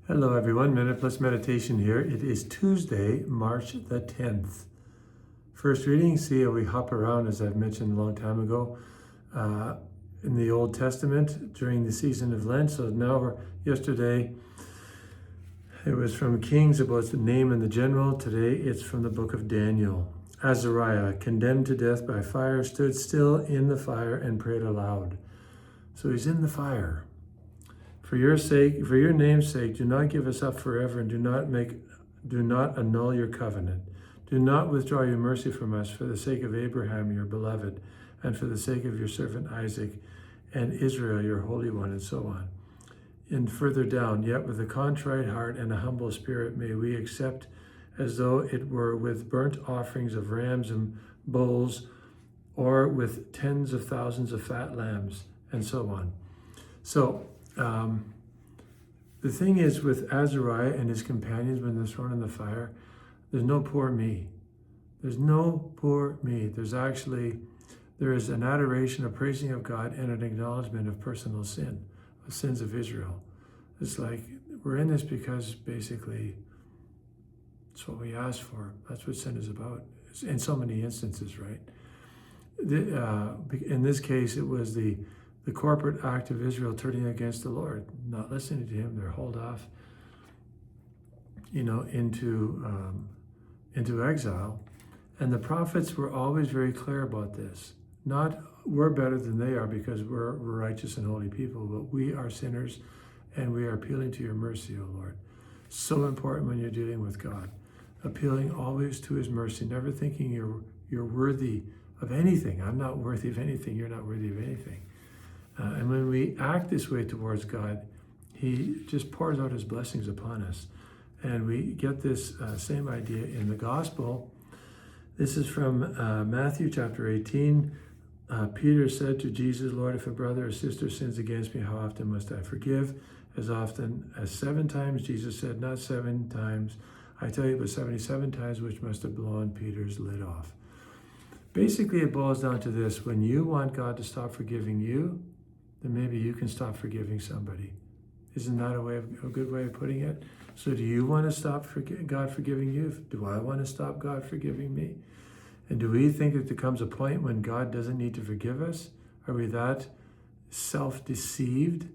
Hello everyone, Minute Plus Meditation here. It is Tuesday, March the 10th. First reading, see how we hop around, as I've mentioned a long time ago, in the Old Testament during the season of Lent. So now yesterday it was from Kings about the name and the general. Today it's from the book of Daniel. Azariah, condemned to death by fire, stood still in the fire and prayed aloud. So he's in the fire. For your sake, for your name's sake, do not give us up forever, and do not annul your covenant. Do not withdraw your mercy from us for the sake of Abraham, your beloved, and for the sake of your servant Isaac and Israel, your Holy One, and so on. And further down, yet with a contrite heart and a humble spirit may we accept as though it were with burnt offerings of rams and bulls, or with tens of thousands of fat lambs, and so on. So, the thing is with Azariah and his companions when they're thrown in the fire, there's no poor me. There's no poor me. There is an adoration, a praising of God, and an acknowledgement of personal sin, of sins of Israel. It's like we're in this because basically it's what we asked for. That's what sin is about in so many instances, right? In this case, it was the corporate act of Israel turning against the Lord, not listening to him. They're hauled off, into exile. And the prophets were always very clear about this. Not we're better than they are because we're righteous and holy people, but we are sinners and we are appealing to your mercy, O Lord. So important when you're dealing with God. Appealing always to his mercy, never thinking you're worthy of anything. I'm not worthy of anything. You're not worthy of anything. And when we act this way towards God, he just pours out his blessings upon us. And we get this same idea in the gospel. This is from Matthew chapter 18. Peter said to Jesus, Lord, if a brother or sister sins against me, how often must I forgive? As often as 7 times? Jesus said, not 7 times. I tell you, but 77 times, which must have blown Peter's lid off. Basically, it boils down to this. When you want God to stop forgiving you, then maybe you can stop forgiving somebody. Isn't that a good way of putting it? So do you want to stop God forgiving you? Do I want to stop God forgiving me? And do we think that there comes a point when God doesn't need to forgive us? Are we that self-deceived?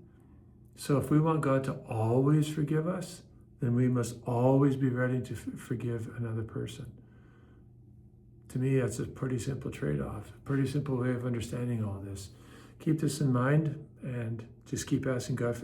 So if we want God to always forgive us, then we must always be ready to forgive another person. To me, that's a pretty simple trade-off, a pretty simple way of understanding all this. Keep this in mind and just keep asking God for